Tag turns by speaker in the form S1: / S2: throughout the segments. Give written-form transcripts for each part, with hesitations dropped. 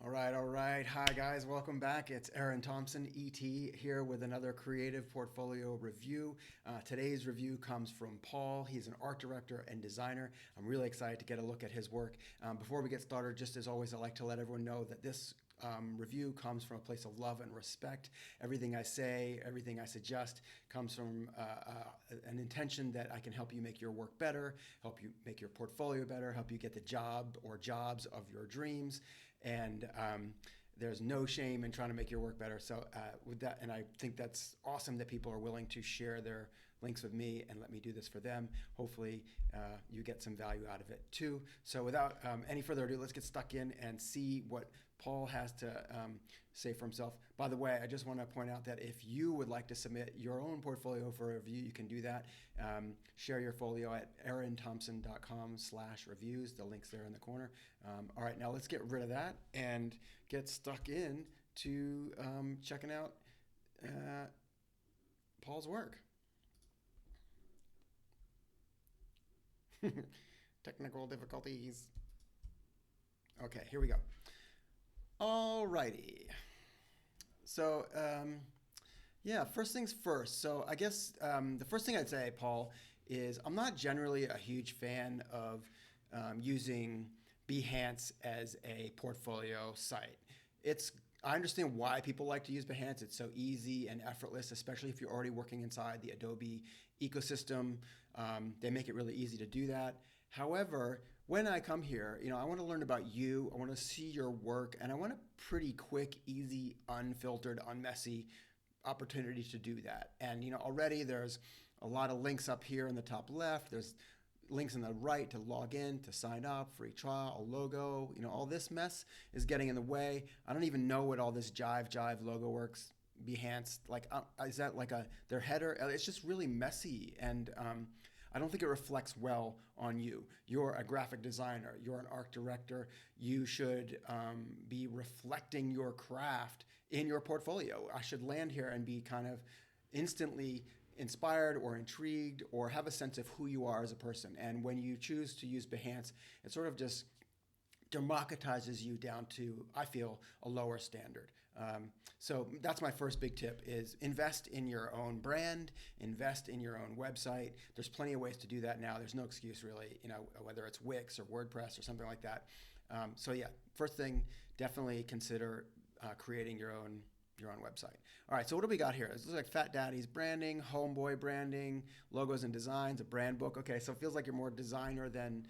S1: All right, all right. Hi, guys. Welcome back. It's Eran Thomson, ET, here with another creative portfolio review. Today's review comes from Paul. He's an art director and designer. I'm really excited to get a look at his work. Before we get started, just as always, I'd like to let everyone know that this review comes from a place of love and respect. Everything I say, everything I suggest comes from an intention that I can help you make your work better, help you make your portfolio better, help you get the job or jobs of your dreams. And there's no shame in trying to make your work better. So with that, and I think that's awesome that people are willing to share their links with me and let me do this for them. Hopefully you get some value out of it too. So without any further ado, let's get stuck in and see what Paul has to say for himself. By the way, I just want to point out that if you would like to submit your own portfolio for a review, you can do that. Share your folio at eranthomson.com/reviews. The link's there in the corner. All right, now let's get rid of that and get stuck in to checking out Paul's work. Technical difficulties. Okay, here we go. All righty. So, yeah, first things first. So I guess the first thing I'd say, Paul, is I'm not generally a huge fan of using Behance as a portfolio site. I understand why people like to use Behance. It's so easy and effortless, especially if you're already working inside the Adobe ecosystem. They make it really easy to do that. However, when I come here, I want to learn about you. I want to see your work, and I want a pretty quick, easy, unfiltered, unmessy opportunity to do that. And already there's a lot of links up here in the top left. There's links on the right to log in, to sign up, free trial, a logo. All this mess is getting in the way. I don't even know what all this jive logo works. Behance, is that like their header? It's just really messy, and I don't think it reflects well on you. You're a graphic designer. You're an art director. You should be reflecting your craft in your portfolio. I should land here and be kind of instantly inspired or intrigued or have a sense of who you are as a person. And when you choose to use Behance, it sort of just democratizes you down to, I feel, a lower standard. So that's my first big tip is invest in your own brand, invest in your own website. There's plenty of ways to do that now. There's no excuse really, whether it's Wix or WordPress or something like that. So yeah, first thing, definitely consider creating your own website. All right, so what do we got here? This looks like Fat Daddy's branding, Homeboy branding, logos and designs, a brand book. Okay, so it feels like you're more designer than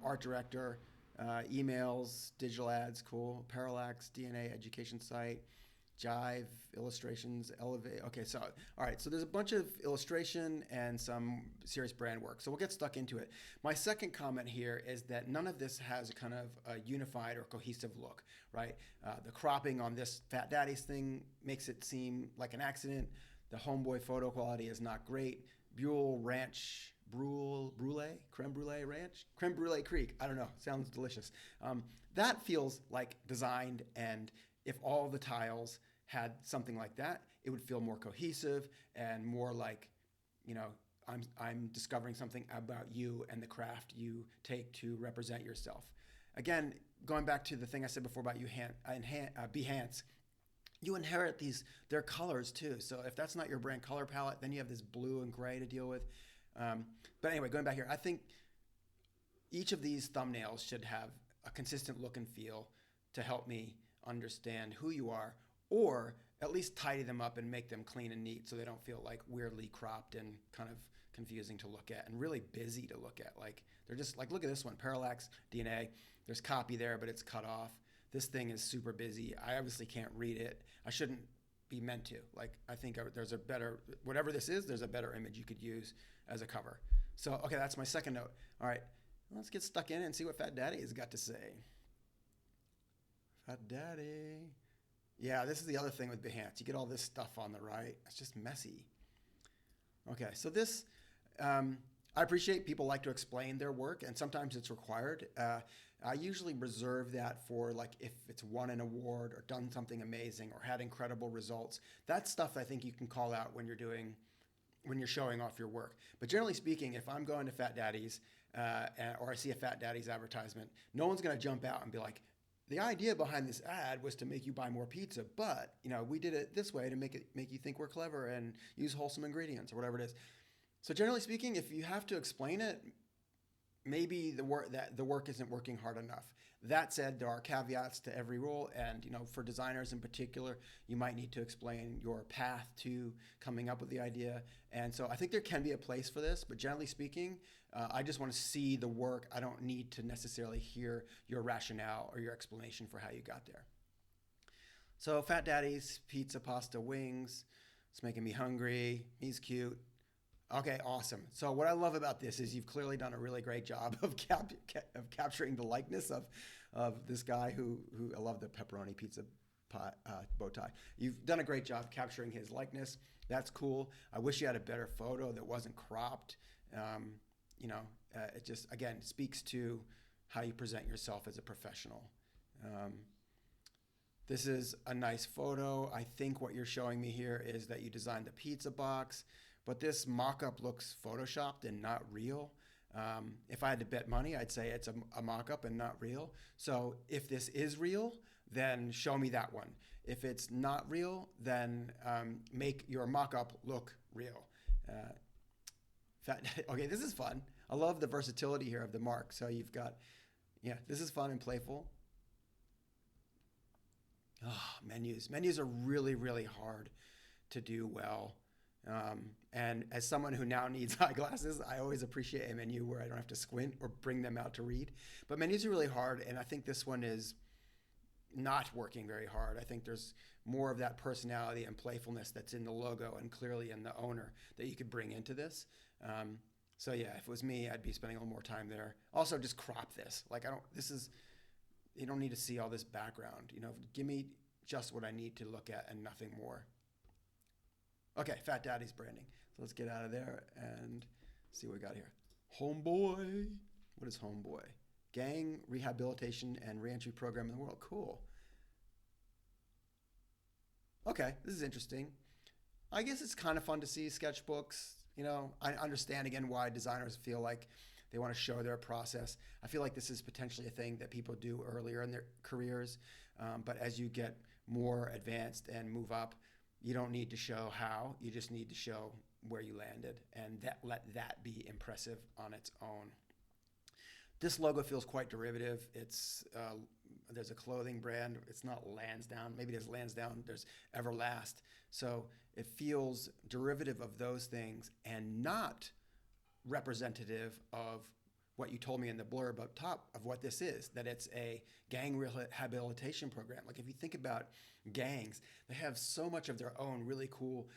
S1: art director. Emails, digital ads, cool. Parallax, DNA, education site, Jive, illustrations, Elevate. Okay, so, all right, so there's a bunch of illustration and some serious brand work. So we'll get stuck into it. My second comment here is that none of this has a kind of a unified or cohesive look, right? The cropping on this Fat Daddy's thing makes it seem like an accident. The Homeboy photo quality is not great. Buell Ranch creme brulee ranch, creme brulee creek. I don't know. Sounds delicious. That feels like designed, and if all the tiles had something like that, it would feel more cohesive and more like, I'm discovering something about you and the craft you take to represent yourself. Again, going back to the thing I said before about Behance, you inherit their colors too. So if that's not your brand color palette, then you have this blue and gray to deal with. But anyway, going back here, I think each of these thumbnails should have a consistent look and feel to help me understand who you are, or at least tidy them up and make them clean and neat so they don't feel like weirdly cropped and kind of confusing to look at and really busy to look at. Like they're just like, look at this one, Parallax DNA. There's copy there, but it's cut off. This thing is super busy. I obviously can't read it. I shouldn't be meant to. Like, I think there's a better, whatever this is, there's a better image you could use as a cover. So, okay, that's my second note. All right, let's get stuck in and see what Fat Daddy has got to say. Fat Daddy. Yeah, this is the other thing with Behance. You get all this stuff on the right. It's just messy. Okay, so this, I appreciate people like to explain their work, and sometimes it's required. I usually reserve that for like if it's won an award or done something amazing or had incredible results. That's stuff I think you can call out when you're showing off your work. But generally speaking, if I'm going to Fat Daddy's or I see a Fat Daddy's advertisement, no one's going to jump out and be like, the idea behind this ad was to make you buy more pizza, but we did it this way to make you think we're clever and use wholesome ingredients or whatever it is. So generally speaking, if you have to explain it, maybe the work isn't working hard enough. That said, there are caveats to every rule, and for designers in particular, you might need to explain your path to coming up with the idea. And so I think there can be a place for this, but generally speaking, I just want to see the work. I don't need to necessarily hear your rationale or your explanation for how you got there. So Fat Daddy's pizza, pasta, wings. It's making me hungry. He's cute. Okay, awesome. So what I love about this is you've clearly done a really great job of capturing the likeness of this guy who I love the pepperoni pizza bow tie. You've done a great job capturing his likeness. That's cool. I wish you had a better photo that wasn't cropped. It just, again, speaks to how you present yourself as a professional. This is a nice photo. I think what you're showing me here is that you designed the pizza box, but this mock-up looks photoshopped and not real. If I had to bet money, I'd say it's a mock-up and not real. So if this is real, then show me that one. If it's not real, then make your mock-up look real. Okay, this is fun. I love the versatility here of the mark. So you've got, this is fun and playful. Oh, menus. Menus are really, really hard to do well. And as someone who now needs eyeglasses, I always appreciate a menu where I don't have to squint or bring them out to read. But menus are really hard, and I think this one is not working very hard. I think there's more of that personality and playfulness that's in the logo and clearly in the owner that you could bring into this. So yeah, if it was me, I'd be spending a little more time there. Also, just crop this. You don't need to see all this background. Give me just what I need to look at and nothing more. Okay, Fat Daddy's branding. So let's get out of there and see what we got here. Homeboy. What is Homeboy? Gang Rehabilitation and Reentry Program in the World. Cool. Okay, this is interesting. I guess it's kind of fun to see sketchbooks. I understand again why designers feel like they want to show their process. I feel like this is potentially a thing that people do earlier in their careers. But as you get more advanced and move up, you don't need to show how. You just need to show where you landed, and let that be impressive on its own. This logo feels quite derivative. There's a clothing brand. It's not Lansdowne. Maybe there's Lansdowne. There's Everlast. So it feels derivative of those things and not representative of what you told me in the blurb up top of what this is, that it's a gang rehabilitation program. Like if you think about gangs, they have so much of their own really cool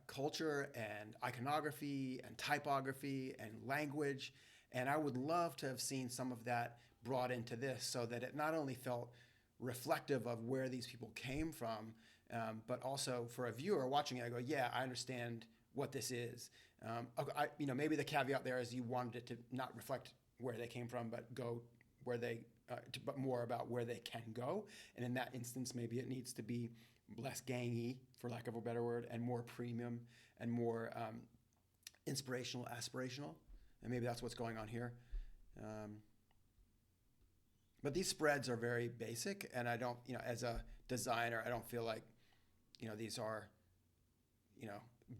S1: culture and iconography and typography and language. And I would love to have seen some of that brought into this so that it not only felt reflective of where these people came from, but also for a viewer watching it, I go, yeah, I understand what this is. Maybe the caveat there is you wanted it to not reflect where they came from, but go where but more about where they can go. And in that instance, maybe it needs to be less gangy, for lack of a better word, and more premium and more inspirational, aspirational. And maybe that's what's going on here. But these spreads are very basic, and I don't, as a designer, I don't feel like, these are,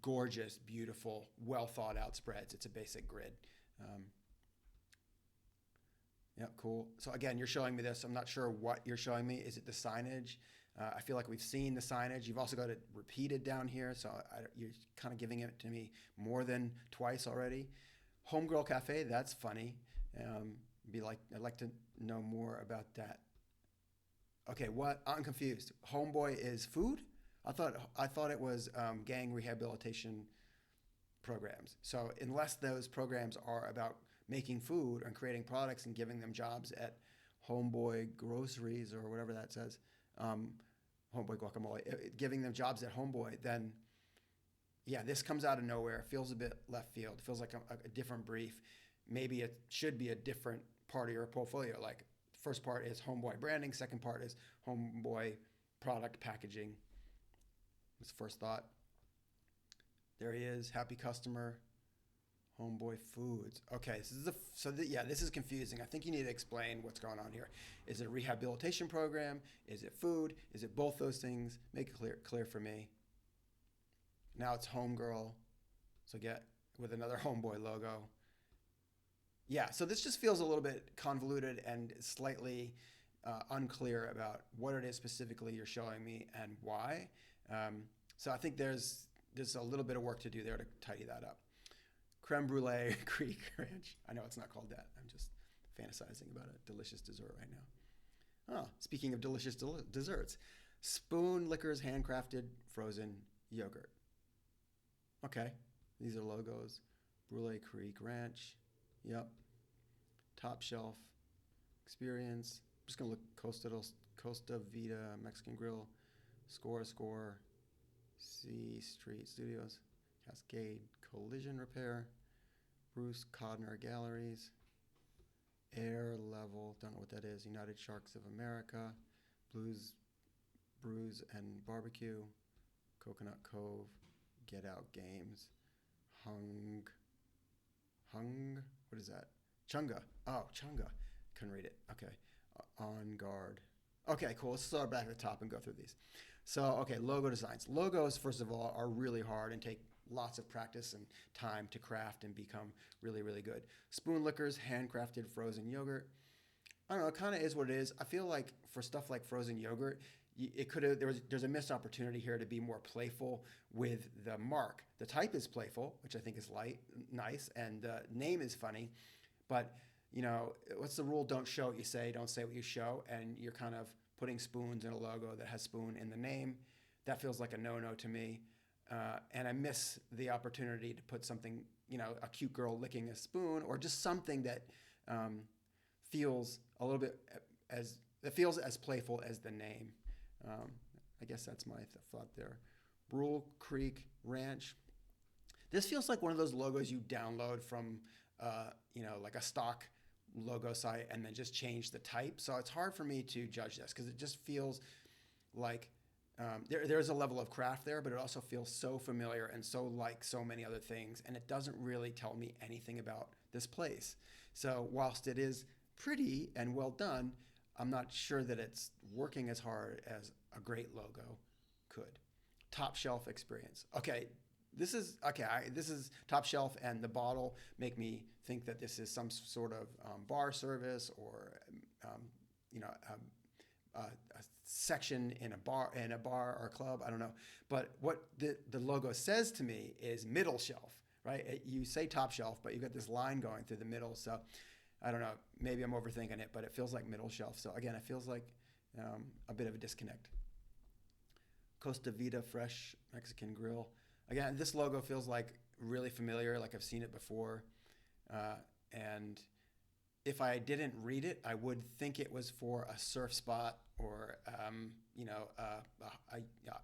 S1: gorgeous, beautiful, well thought out spreads. It's a basic grid. Yeah, cool. So again, you're showing me this. I'm not sure what you're showing me. Is it the signage? I feel like we've seen the signage. You've also got it repeated down here, so you're kind of giving it to me more than twice already. Homegirl Cafe, that's funny. I'd like to know more about that. Okay, what? I'm confused. Homeboy is food? I thought it was gang rehabilitation programs. So unless those programs are about making food and creating products and giving them jobs at Homeboy Groceries or whatever that says, Homeboy Guacamole, giving them jobs at Homeboy, then yeah, this comes out of nowhere. It feels a bit left field. It feels like a different brief. Maybe it should be a different part of your portfolio. Like first part is Homeboy branding. Second part is Homeboy product packaging. That's the first thought. There he is, happy customer, Homeboy Foods. Okay, this is yeah, this is confusing. I think you need to explain what's going on here. Is it a rehabilitation program? Is it food? Is it both those things? Make it clear for me. Now it's Homegirl. So get with another Homeboy logo. Yeah, so this just feels a little bit convoluted and slightly unclear about what it is specifically you're showing me and why. So I think there's a little bit of work to do there to tidy that up. Creme brulee Creek Ranch. I know it's not called that. I'm just fantasizing about a delicious dessert right now. Oh, speaking of delicious desserts, Spoon Liquors handcrafted frozen yogurt. Okay, these are logos. Brulee Creek Ranch. Yep. Top Shelf Experience. I'm just gonna look Costa Vida Mexican Grill. Score. C Street Studios. Cascade Collision Repair. Bruce Codner Galleries. Air Level. Don't know what that is. United Sharks of America. Blues Brews and Barbecue. Coconut Cove. Get Out Games. Hung. What is that? Chunga. Oh, Chunga. Couldn't read it. Okay. On Guard. Okay, cool. Let's start back at the top and go through these. So, okay, logo designs. Logos, first of all, are really hard and take lots of practice and time to craft and become really, really good. Spoon Liquors, handcrafted frozen yogurt. I don't know, it kind of is what it is. I feel like for stuff like frozen yogurt, there's a missed opportunity here to be more playful with the mark. The type is playful, which I think is nice, and the name is funny, but what's the rule? Don't show what you say, don't say what you show, and you're kind of putting spoons in a logo that has spoon in the name. That feels like a no-no to me, and I miss the opportunity to put something, a cute girl licking a spoon, or just something that feels a little bit that feels as playful as the name. I guess that's my thought there. Brule Creek Ranch. This feels like one of those logos you download from, like a stock logo site and then just change the type. So it's hard for me to judge this because it just feels like there's a level of craft there, but it also feels so familiar and so like so many other things, and it doesn't really tell me anything about this place. So whilst it is pretty and well done, I'm not sure that it's working as hard as a great logo could. Top Shelf Experience. Okay, this is Top Shelf, and the bottle make me think that this is some sort of bar service or a section in a bar or club. I don't know, but what the logo says to me is middle shelf. Right? You say Top Shelf, but you got this line going through the middle. So I don't know. Maybe I'm overthinking it, but it feels like middle shelf. So again, it feels like a bit of a disconnect. Costa Vida Fresh Mexican Grill. Again, this logo feels like really familiar, like I've seen it before. And if I didn't read it, I would think it was for a surf spot or a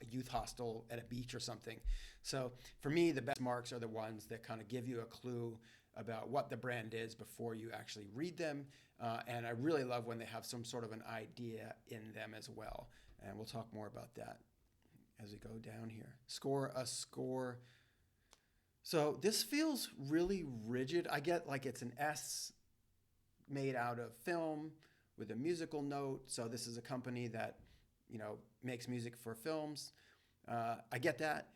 S1: youth hostel at a beach or something. So for me, the best marks are the ones that kind of give you a clue about what the brand is before you actually read them. And I really love when they have some sort of an idea in them as well. And we'll talk more about that as we go down here. Score. So this feels really rigid. I get like it's an S made out of film with a musical note. So this is a company that, makes music for films. I get that.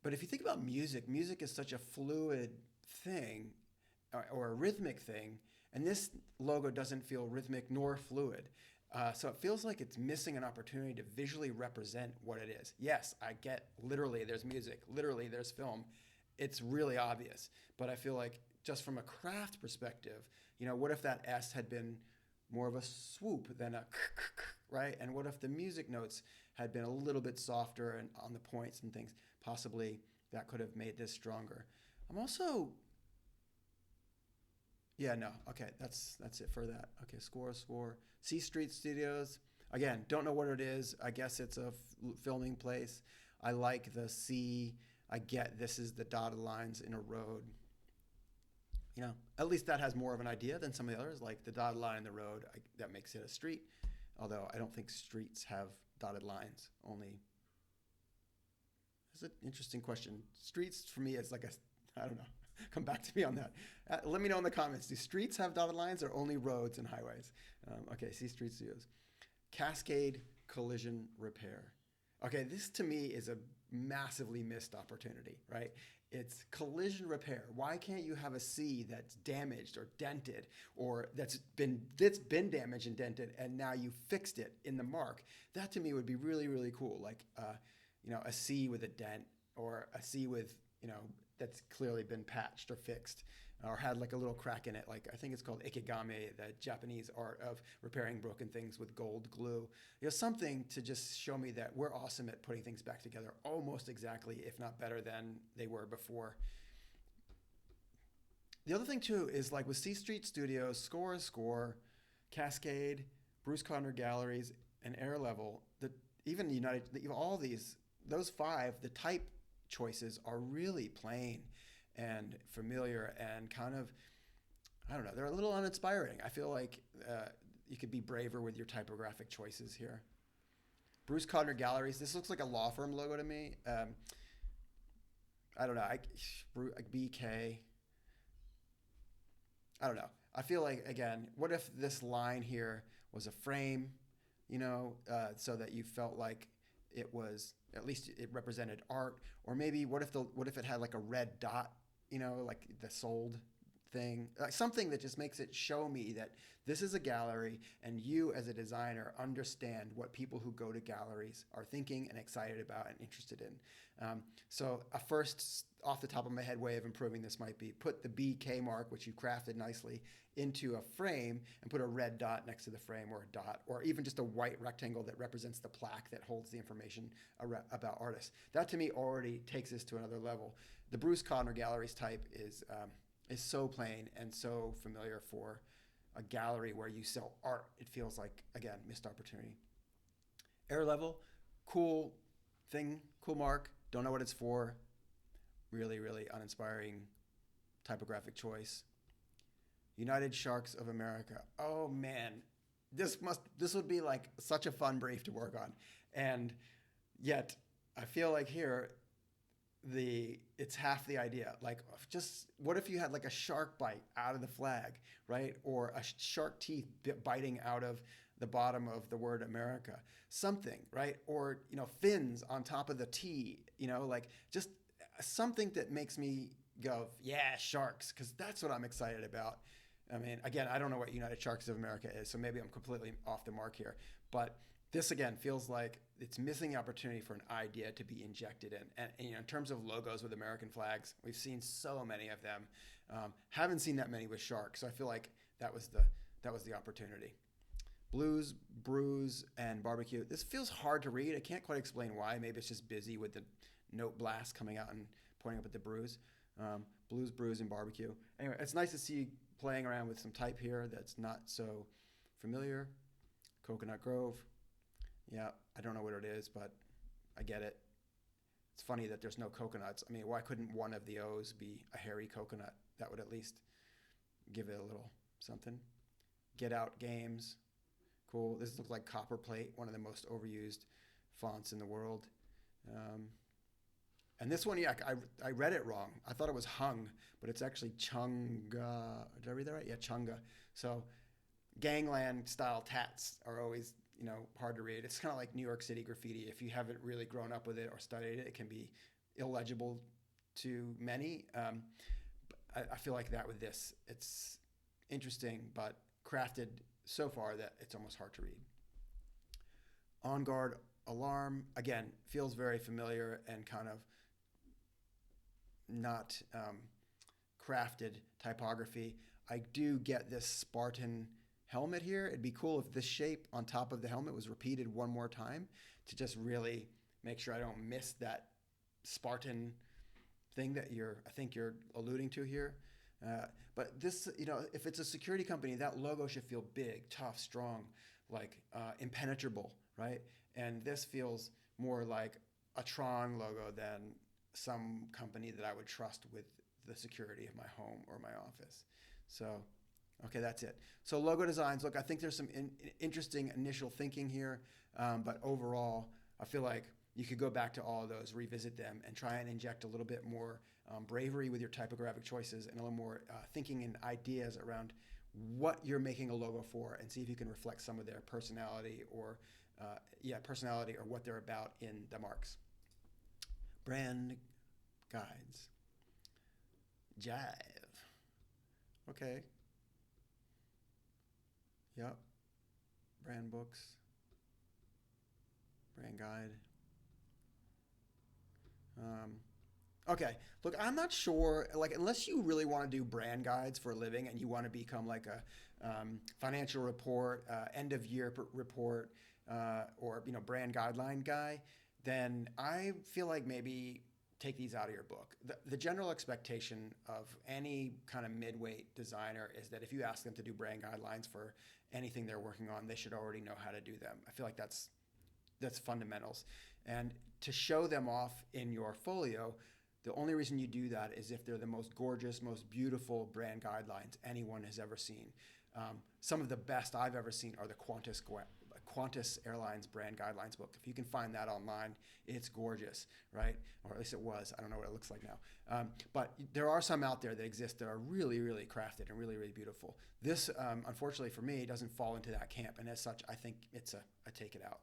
S1: But if you think about music, music is such a fluid thing or a rhythmic thing. And this logo doesn't feel rhythmic nor fluid. So it feels like it's missing an opportunity to visually represent what it is. Yes, I get literally there's music, literally there's film. It's really obvious. But I feel like just from a craft perspective, what if that S had been more of a swoop than a right? And what if the music notes had been a little bit softer and on the points and things? Possibly that could have made this stronger. I'm also Yeah, no. Okay, that's it for that. Okay, score. C Street Studios. Again, don't know what it is. I guess it's a filming place. I like the C. I get this is the dotted lines in a road. At least that has more of an idea than some of the others, like the dotted line in the road. That makes it a street. Although I don't think streets have dotted lines. Only. It's an interesting question. Streets for me is like I don't know. Come back to me on that. Let me know in the comments. Do streets have dotted lines or only roads and highways? Okay, see Street Studios. Cascade collision repair. Okay, this to me is a massively missed opportunity, right? It's collision repair. Why can't you have a C that's damaged or dented, or that's been damaged and dented, and now you fixed it in the mark? That to me would be really really cool. Like a C with a dent, or a C with that's clearly been patched or fixed, or had like a little crack in it. Like I think it's called ikigame, the Japanese art of repairing broken things with gold glue. Something to just show me that we're awesome at putting things back together almost exactly, if not better than they were before. The other thing too is like with C Street Studios, Score is Score, Cascade, Bruce Conner Galleries, and Air Level. Even United, all these, those five, the type choices are really plain and familiar and kind of, I don't know, they're a little uninspiring. I feel like you could be braver with your typographic choices here. Bruce Conner Galleries. This looks like a law firm logo to me. I don't know. BK. I don't know. I feel like, again, what if this line here was a frame, so that you felt like it was, at least it represented art? Or maybe what if it had like a red dot, like the sold thing, like something that just makes it show me that this is a gallery, and you as a designer understand what people who go to galleries are thinking and excited about and interested in. So a first off the top of my head way of improving this might be put the BK mark, which you crafted nicely, into a frame and put a red dot next to the frame, or a dot, or even just a white rectangle that represents the plaque that holds the information about artists. That to me already takes this to another level. The Bruce Conner Galleries type is so plain and so familiar for a gallery where you sell art. It feels like, again, missed opportunity. Air Level, cool thing, cool mark. Don't know what it's for. Really, really uninspiring typographic choice. United Sharks of America. Oh man, this would be like such a fun brief to work on, and yet I feel like here it's half the idea. Like, just what if you had like a shark bite out of the flag, right? Or a shark teeth biting out of the bottom of the word America, something, right? Or fins on top of the T, like just something that makes me go, yeah, sharks, because that's what I'm excited about. I mean, again, I don't know what United Sharks of America is, so maybe I'm completely off the mark here, but this again feels like it's missing the opportunity for an idea to be injected in. And in terms of logos with American flags, we've seen so many of them. Haven't seen that many with sharks, so I feel like that was the opportunity. Blues, brews, and barbecue. This feels hard to read. I can't quite explain why. Maybe it's just busy with the note blast coming out and pointing up at the brews. Blues, brews, and barbecue. Anyway, it's nice to see playing around with some type here that's not so familiar. Coconut Grove. Yeah, I don't know what it is, but I get it. It's funny that there's no coconuts. I mean, why couldn't one of the O's be a hairy coconut? That would at least give it a little something. Get Out Games. Cool. This looks like copperplate, one of the most overused fonts in the world. And this one, yeah, I read it wrong. I thought it was hung, but it's actually chunga. Did I read that right? Yeah, chunga. So gangland style tats are always, hard to read. It's kind of like New York City graffiti. If you haven't really grown up with it or studied it, it can be illegible to many. I feel like that with this. It's interesting, but crafted so far that it's almost hard to read. On Guard Alarm, again, feels very familiar and kind of not crafted typography. I do get this Spartan helmet here. It'd be cool if this shape on top of the helmet was repeated one more time to just really make sure I don't miss that Spartan thing that I think you're alluding to here. But this, if it's a security company, that logo should feel big, tough, strong, like impenetrable, right? And this feels more like a Tron logo than some company that I would trust with the security of my home or my office. So, okay, that's it. So logo designs, look, I think there's some interesting initial thinking here, but overall, I feel like, you could go back to all of those, revisit them, and try and inject a little bit more bravery with your typographic choices and a little more thinking and ideas around what you're making a logo for, and see if you can reflect some of their personality or personality or what they're about in the marks. Brand guides. Jive. Okay. Yep. Brand books. Brand guide. Okay, look, I'm not sure, like, unless you really want to do brand guides for a living and you want to become like a financial report, end of year report, or, brand guideline guy, then I feel like maybe take these out of your book. The general expectation of any kind of mid-weight designer is that if you ask them to do brand guidelines for anything they're working on, they should already know how to do them. I feel like that's fundamentals. And to show them off in your folio, the only reason you do that is if they're the most gorgeous, most beautiful brand guidelines anyone has ever seen. Some of the best I've ever seen are the Qantas Airlines brand guidelines book. If you can find that online, it's gorgeous, right? Or at least it was. I don't know what it looks like now. But there are some out there that exist that are really, really crafted and really, really beautiful. This, unfortunately for me, doesn't fall into that camp. And as such, I think it's a take it out.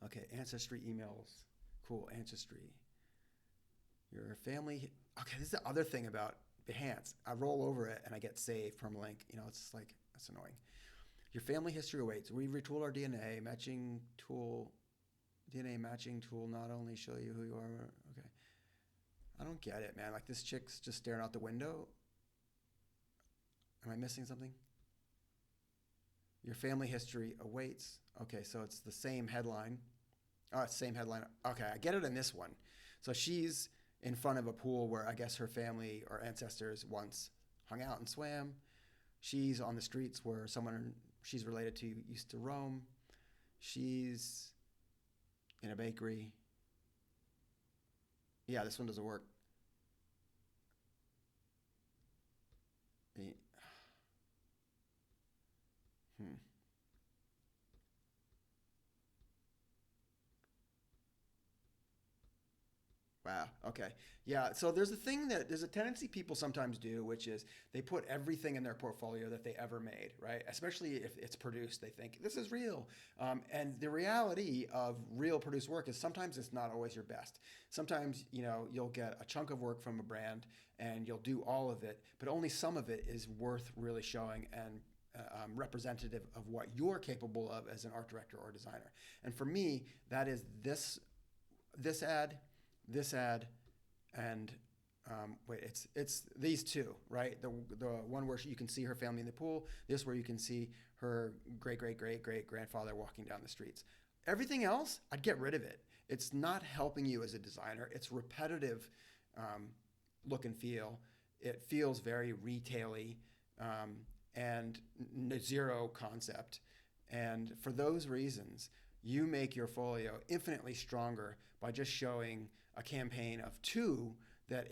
S1: Okay, ancestry emails. Cool, ancestry. Your family. Okay, this is the other thing about Behance. I roll over it and I get saved from a link. It's just like, that's annoying. Your family history awaits. We retool our DNA matching tool. DNA matching tool not only show you who you are. Okay. I don't get it, man. Like, this chick's just staring out the window. Am I missing something? Your family history awaits. Okay, so it's the same headline. Oh, it's the same headline. Okay, I get it in this one. So she's in front of a pool where I guess her family or ancestors once hung out and swam. She's on the streets where someone she's related to used to roam. She's in a bakery. Yeah, this one doesn't work. Hmm. Wow. Okay. Yeah. So there's a tendency people sometimes do, which is they put everything in their portfolio that they ever made, right? Especially if it's produced, they think this is real. And the reality of real produced work is sometimes it's not always your best. Sometimes, you'll get a chunk of work from a brand and you'll do all of it, but only some of it is worth really showing and representative of what you're capable of as an art director or designer. And for me, that is this ad, this ad, and it's these two, right? The one where you can see her family in the pool, this where you can see her great great great great grandfather walking down the streets. Everything else, I'd get rid of it. It's not helping you as a designer. It's repetitive look and feel. It feels very retail-y and zero concept. And for those reasons, you make your folio infinitely stronger by just showing a campaign of two that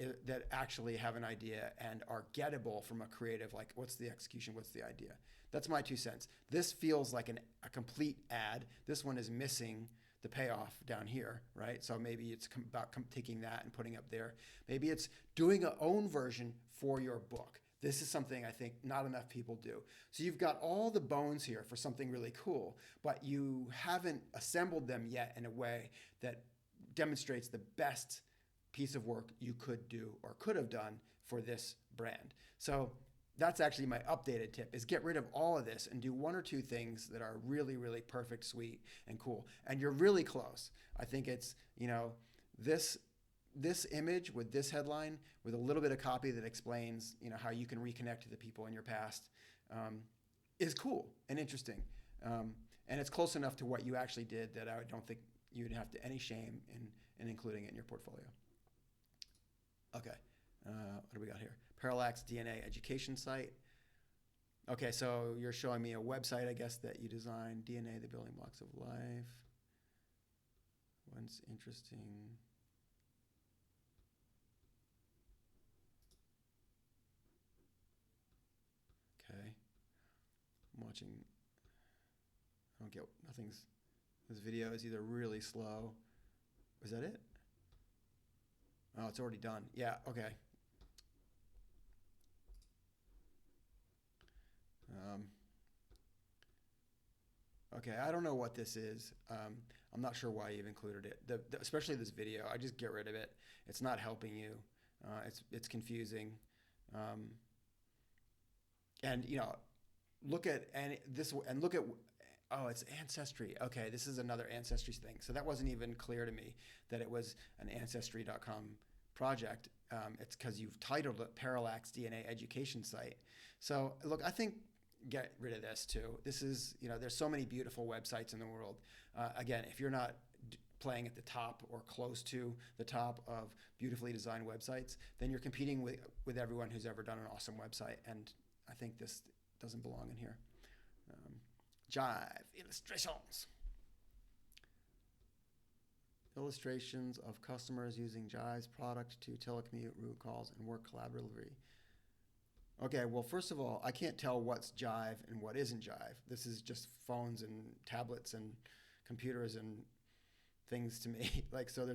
S1: actually have an idea and are gettable from a creative, like, what's the execution, what's the idea. That's my 2 cents. This feels like a complete ad. This one is missing the payoff down here, right? So maybe it's about taking that and putting up there. Maybe it's doing an own version for your book. This is something I think not enough people do. So you've got all the bones here for something really cool, but you haven't assembled them yet in a way that demonstrates the best piece of work you could do or could have done for this brand. So that's actually my updated tip, is get rid of all of this and do 1 or 2 things that are really, really perfect, sweet, and cool. And you're really close. I think it's, this image with this headline with a little bit of copy that explains, how you can reconnect to the people in your past is cool and interesting. And it's close enough to what you actually did that I don't think you'd have any shame in including it in your portfolio. Okay, what do we got here? Parallax DNA education site. Okay, so you're showing me a website, I guess, that you designed. DNA, the building blocks of life. One's interesting. Okay. I'm watching. I don't get, nothing's This video is either really slow. Is that it? Oh, it's already done. Yeah, okay. Um, okay, I don't know what this is. I'm not sure why you've included it. Especially this video, I just get rid of it. It's not helping you. It's confusing. Um, and you know, look at and look at oh, it's ancestry. Okay, this is another ancestry thing. So that wasn't even clear to me that it was an ancestry.com project. It's because you've titled it Parallax DNA Education Site. So look, I think get rid of this too. This is, there's so many beautiful websites in the world. Again, if you're not playing at the top or close to the top of beautifully designed websites, then you're competing with everyone who's ever done an awesome website. And I think this doesn't belong in here. Jive illustrations. Illustrations of customers using Jive's product to telecommute, route calls, and work collaboratively. Okay, well, first of all, I can't tell what's Jive and what isn't Jive. This is just phones and tablets and computers and things to me. So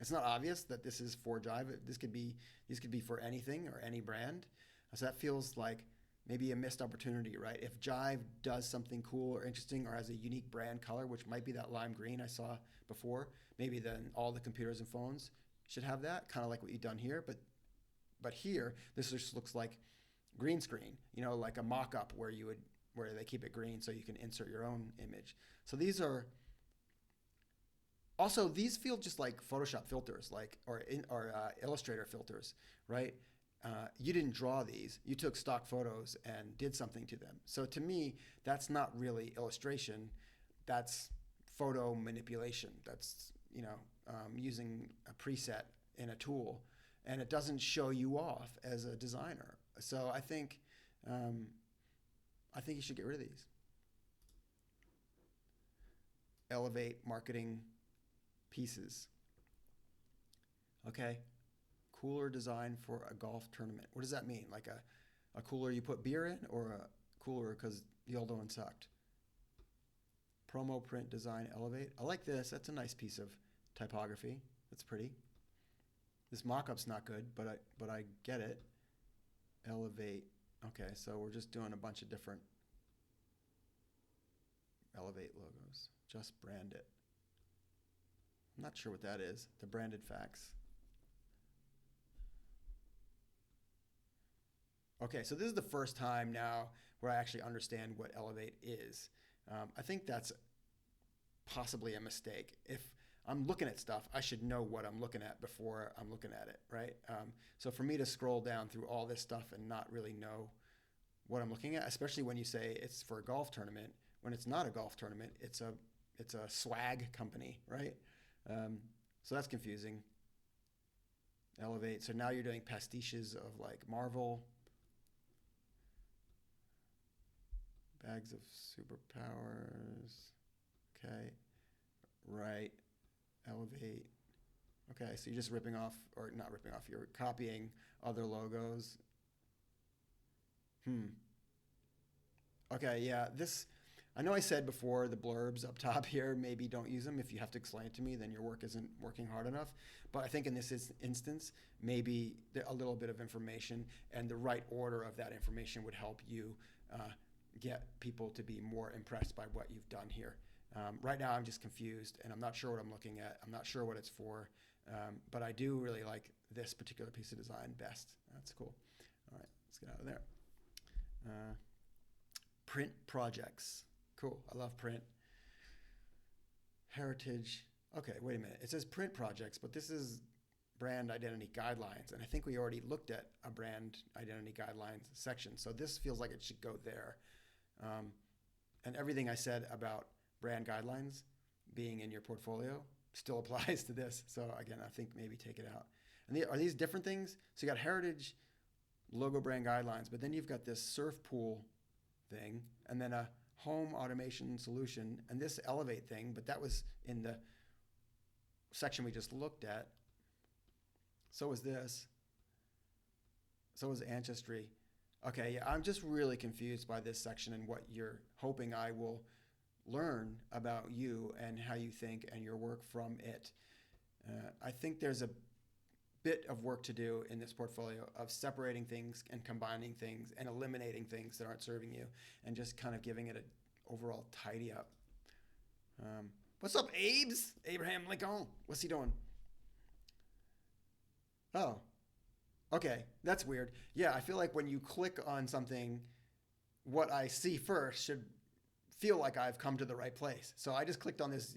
S1: it's not obvious that this is for Jive. These could be for anything or any brand. So that feels like maybe a missed opportunity, right? If Jive does something cool or interesting or has a unique brand color, which might be that lime green I saw before, maybe then all the computers and phones should have that, kind of like what you've done here. But here, this just looks like green screen, like a mock-up where they keep it green so you can insert your own image. So these feel just like Photoshop filters, or Illustrator filters, right? You didn't draw these. You took stock photos and did something to them. So to me, that's not really illustration. That's photo manipulation. That's using a preset in a tool, and it doesn't show you off as a designer. So I think you should get rid of these. Elevate marketing pieces. Okay. Cooler design for a golf tournament. What does that mean? Like a cooler you put beer in, or a cooler because the old one sucked? Promo print design elevate. I like this. That's a nice piece of typography. That's pretty. This mock-up's not good, but I get it. Elevate. Okay, so we're just doing a bunch of different elevate logos. Just brand it. I'm not sure what that is. The branded facts. Okay, so this is the first time now where I actually understand what elevate is. I think that's possibly a mistake. If I'm looking at stuff, I should know what I'm looking at before I'm looking at it, right? So for me to scroll down through all this stuff and not really know what I'm looking at, especially when you say it's for a golf tournament, when it's not a golf tournament, it's a swag company, right? So that's confusing. Elevate. So now you're doing pastiches of like Marvel. Bags of superpowers. Okay. Right. Elevate. Okay, so you're just ripping off, or not ripping off, you're copying other logos. Okay, yeah, I know I said before the blurbs up top here, maybe don't use them. If you have to explain it to me, then your work isn't working hard enough. But I think in this instance, maybe a little bit of information and the right order of that information would help you get people to be more impressed by what you've done here. Right now, I'm just confused, and I'm not sure what I'm looking at. I'm not sure what it's for, but I do really like this particular piece of design best. That's cool. All right, let's get out of there. Print projects. Cool, I love print. Heritage. Okay, wait a minute. It says print projects, but this is brand identity guidelines, and I think we already looked at a brand identity guidelines section, so this feels like it should go there. And everything I said about brand guidelines being in your portfolio still applies to this. So again, I think maybe take it out. And are these different things? So you got heritage, logo brand guidelines, but then you've got this surf pool thing, and then a home automation solution, and this elevate thing, but that was in the section we just looked at. So was this. So was ancestry. Okay, yeah, I'm just really confused by this section and what you're hoping I will learn about you and how you think and your work from it. I think there's a bit of work to do in this portfolio of separating things and combining things and eliminating things that aren't serving you and just kind of giving it an overall tidy up. What's up, Abe's? Abraham Lincoln. What's he doing? Oh, okay. That's weird. Yeah, I feel like when you click on something, what I see first should feel like I've come to the right place. So I just clicked on this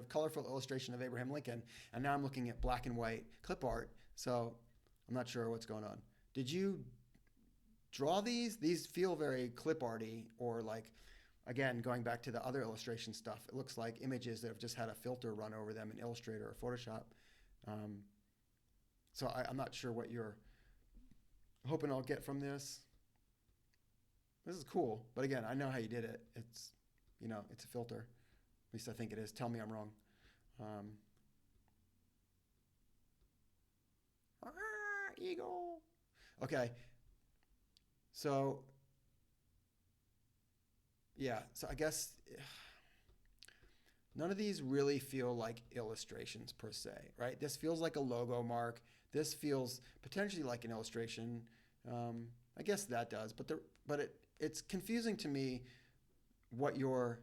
S1: colorful illustration of Abraham Lincoln, and now I'm looking at black and white clip art. So I'm not sure what's going on. Did you draw these? These feel very clip arty, or like, again, going back to the other illustration stuff, it looks like images that have just had a filter run over them in Illustrator or Photoshop. Um, I'm not sure what you're hoping I'll get from this. This is cool, but again, I know how you did it. It's a filter. At least I think it is. Tell me I'm wrong. Eagle. Okay. So, yeah. So I guess none of these really feel like illustrations per se, right? This feels like a logo mark. This feels potentially like an illustration. I guess that does, but it's confusing to me what you're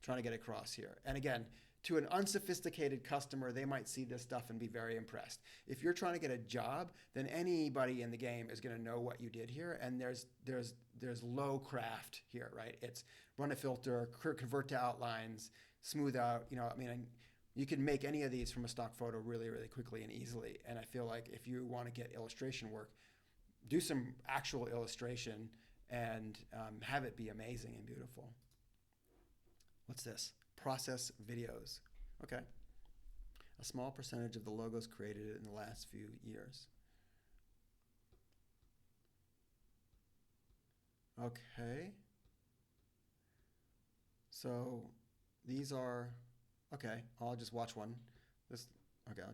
S1: trying to get across here. And again, to an unsophisticated customer, they might see this stuff and be very impressed. If you're trying to get a job, then anybody in the game is going to know what you did here. And there's low craft here, right? It's run a filter, convert to outlines, smooth out. You can make any of these from a stock photo really, really quickly and easily. And I feel like if you want to get illustration work, do some actual illustration and have it be amazing and beautiful. What's this? Process videos. Okay. A small percentage of the logos created in the last few years. Okay. So these are, okay, I'll just watch one. I'll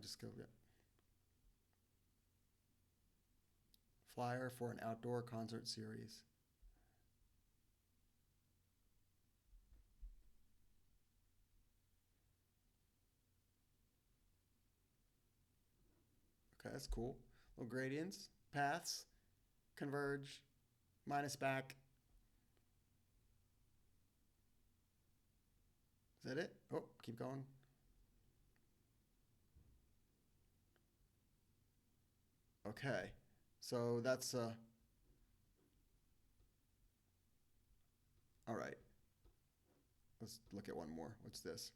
S1: just go get flyer for an outdoor concert series. Okay, that's cool. Little gradients, paths, converge, minus back. Is that it? Oh, keep going. Okay, so that's all right. Let's look at one more. What's this?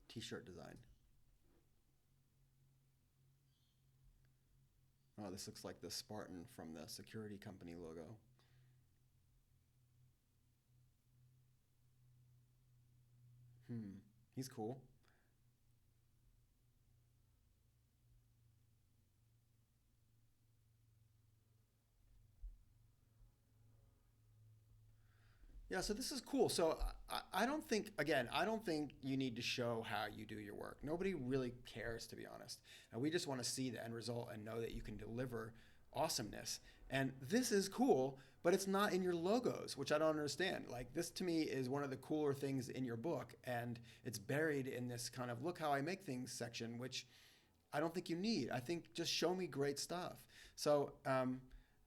S1: T-shirt design. Oh, this looks like the Spartan from the security company logo. He's cool. Yeah, so this is cool. So I don't think, again, I don't think you need to show how you do your work. Nobody really cares, to be honest. And we just want to see the end result and know that you can deliver awesomeness. And this is cool, but it's not in your logos, which I don't understand. Like, this to me is one of the cooler things in your book, and it's buried in this kind of look how I make things section, which I don't think you need. I think just show me great stuff. So I'm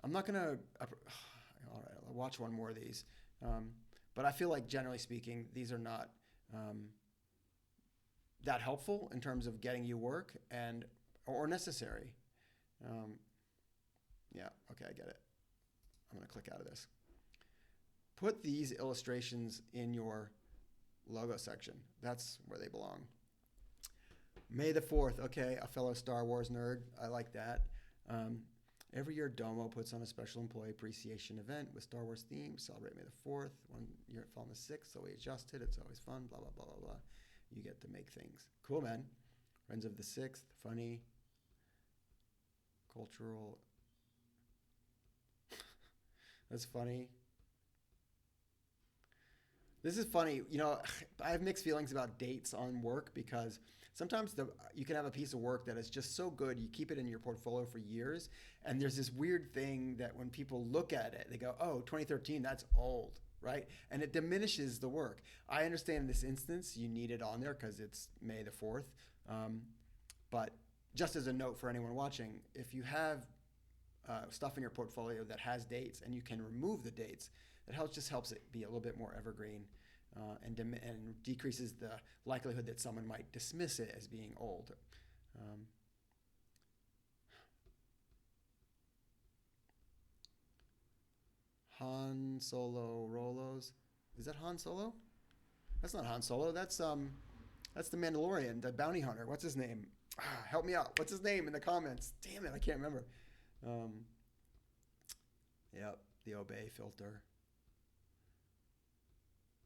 S1: not going to, all right, I'll watch one more of these. But I feel like, generally speaking, these are not that helpful in terms of getting you work or necessary. Yeah, okay, I get it. I'm going to click out of this. Put these illustrations in your logo section. That's where they belong. May the 4th. Okay, a fellow Star Wars nerd. I like that. Every year, Domo puts on a special employee appreciation event with Star Wars themes. Celebrate May the 4th. One year it fell on the 6th, so we adjusted. It's always fun, blah, blah, blah, blah, blah. You get to make things. Cool, man. Friends of the 6th, funny, cultural. That's funny. This is funny. I have mixed feelings about dates on work because sometimes you can have a piece of work that is just so good, you keep it in your portfolio for years, and there's this weird thing that when people look at it, they go, oh, 2013, that's old. right? And it diminishes the work. I understand in this instance you need it on there because it's May the 4th. But just as a note for anyone watching, if you have stuff in your portfolio that has dates and you can remove the dates, that helps it be a little bit more evergreen, and decreases the likelihood that someone might dismiss it as being old. Han Solo Rolos. Is that Han Solo? That's not Han Solo. That's the Mandalorian, the bounty hunter. What's his name? Help me out. What's his name in the comments? Damn it, I can't remember. Yep, the obey filter.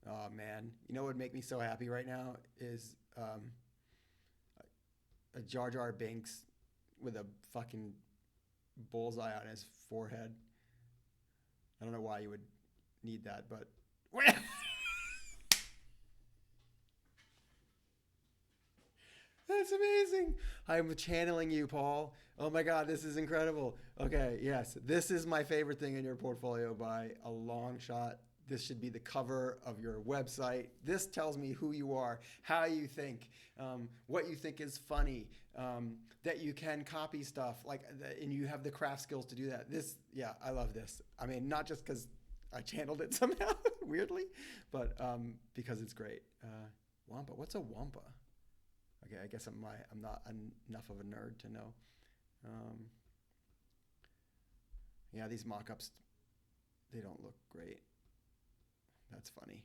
S1: Oh man, you know what would make me so happy right now is a Jar Jar Binks with a fucking bullseye on his forehead. I don't know why you would need that, but that's amazing. I'm channeling you, Paul. Oh my God, this is incredible. Okay, yes, this is my favorite thing in your portfolio by a long shot. This should be the cover of your website. This tells me who you are, how you think, what you think is funny, that you can copy stuff, and you have the craft skills to do that. Yeah, I love this. I mean, not just because I channeled it somehow, weirdly, but because it's great. Wampa, what's a wampa? Okay, I guess I'm not enough of a nerd to know. Yeah, these mock-ups, they don't look great. That's funny.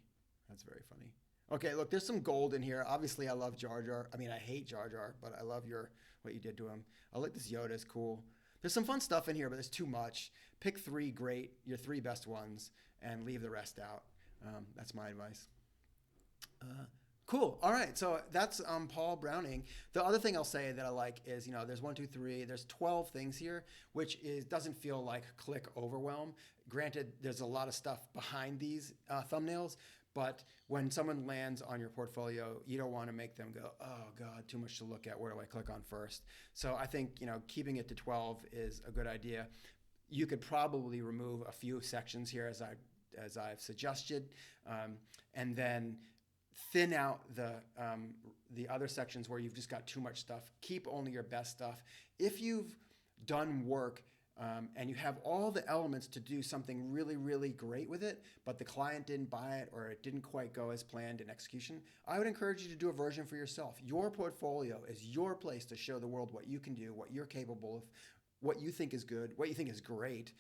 S1: That's very funny. Okay, look, there's some gold in here. Obviously, I love Jar Jar. I mean, I hate Jar Jar, but I love what you did to him. I like this Yoda. It's cool. There's some fun stuff in here, but there's too much. Pick your three best ones, and leave the rest out. That's my advice. Cool. All right. So that's Paul Browning. The other thing I'll say that I like is, there's 1, 2, 3, there's 12 things here, which doesn't feel like click overwhelm. Granted, there's a lot of stuff behind these thumbnails, but when someone lands on your portfolio, you don't want to make them go, oh God, too much to look at. Where do I click on first? So I think, keeping it to 12 is a good idea. You could probably remove a few sections here as I've suggested, and then thin out the other sections where you've just got too much stuff. Keep only your best stuff. If you've done work and you have all the elements to do something really, really great with it, but the client didn't buy it or it didn't quite go as planned in execution, I would encourage you to do a version for yourself. Your portfolio is your place to show the world what you can do, what you're capable of, what you think is good, what you think is great.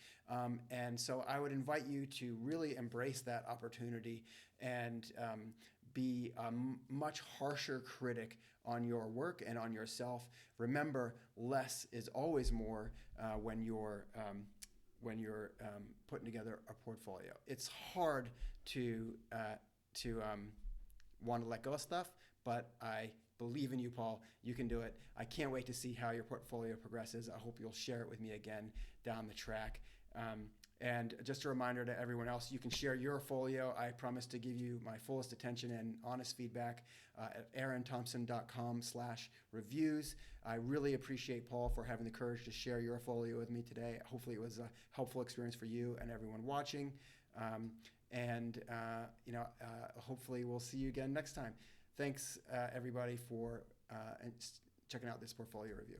S1: And so I would invite you to really embrace that opportunity and be a much harsher critic on your work and on yourself. Remember, less is always more when you're putting together a portfolio. It's hard to want to let go of stuff, but I believe in you, Paul. You can do it. I can't wait to see how your portfolio progresses. I hope you'll share it with me again down the track. And just a reminder to everyone else, you can share your folio. I promise to give you my fullest attention and honest feedback at eranthomson.com/reviews. I really appreciate, Paul, for having the courage to share your folio with me today. Hopefully it was a helpful experience for you and everyone watching. Hopefully we'll see you again next time. Thanks, everybody, for checking out this portfolio review.